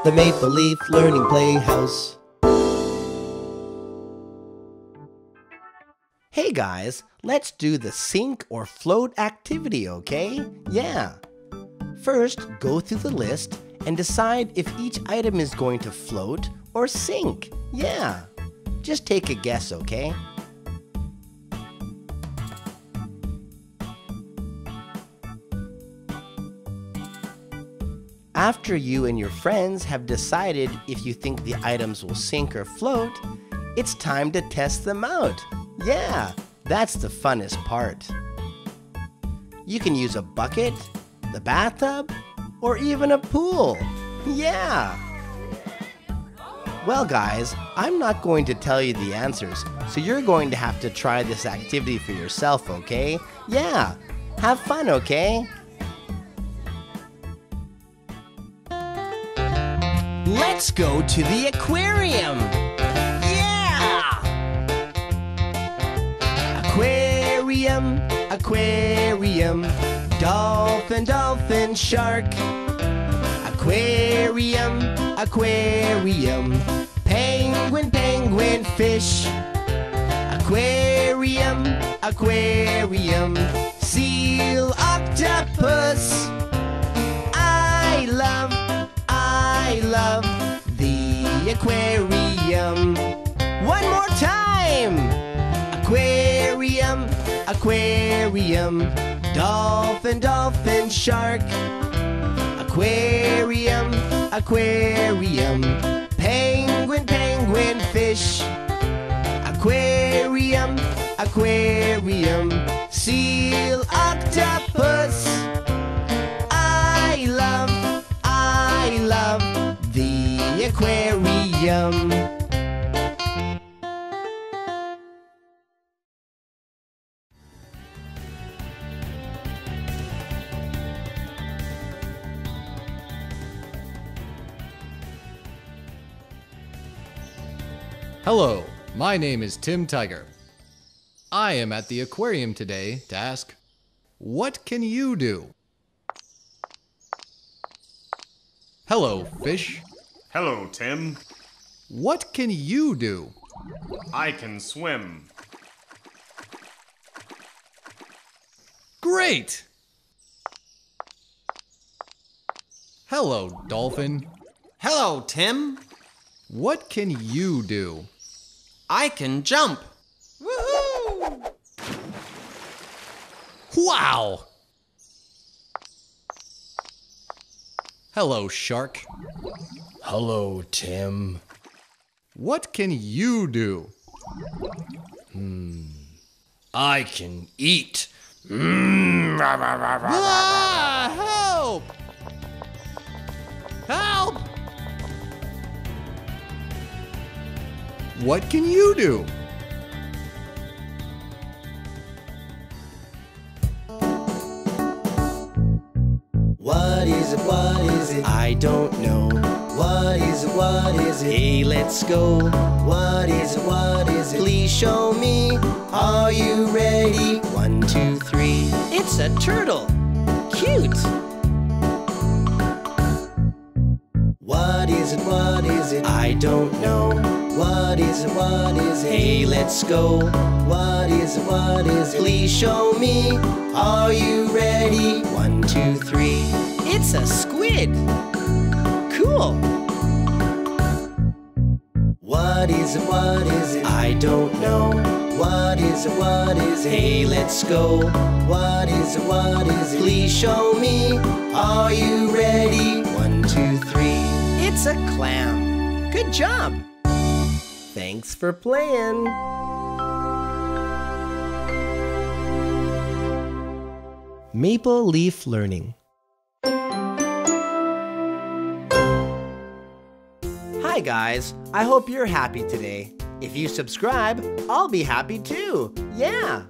the Maple Leaf Learning Playhouse. Hey guys, let's do the sink or float activity, okay? Yeah. First, go through the list and decide if each item is going to float or sink. Yeah. Just take a guess, okay? After you and your friends have decided if you think the items will sink or float, it's time to test them out. Yeah, that's the funnest part. You can use a bucket, the bathtub, or even a pool. Yeah! Well guys, I'm not going to tell you the answers, so you're going to have to try this activity for yourself, okay? Yeah, have fun, okay? Let's go to the aquarium! Yeah! Aquarium, aquarium, dolphin, dolphin, shark. Aquarium, aquarium, penguin, penguin, fish. Aquarium, aquarium, seal, octopus. I love the aquarium. One more time! Aquarium, aquarium, dolphin, dolphin, shark. Aquarium, aquarium, penguin, penguin, fish. Aquarium, aquarium, seal, octopus. I love the aquarium. Hello, my name is Tim Tiger. I am at the aquarium today to ask, what can you do? Hello, fish. Hello, Tim. What can you do? I can swim. Great! Hello, dolphin. Hello, Tim. What can you do? I can jump. Woohoo! Wow! Hello, shark. Hello, Tim. What can you do? I can eat. Ah, help! Help! What can you do? What is it? What is it? I don't know. What is it? What is it? Hey, let's go. What is it? What is it? Please show me. Are you ready? 1, 2, 3. It's a turtle. Cute. What is it? What is it? I don't know. What is it? What is it? Hey, let's go. What is it? What is it? Please show me. Are you ready? 1, 2, 3. It's a squid. Cool. What is it? What is it? I don't know. What is it? What is it? Hey, let's go. What is it? What is it? Please show me. Are you ready? 1, 2, 3. It's a clam. Good job. Thanks for playing. Maple Leaf Learning. Hi guys, I hope you're happy today. If you subscribe, I'll be happy too. Yeah.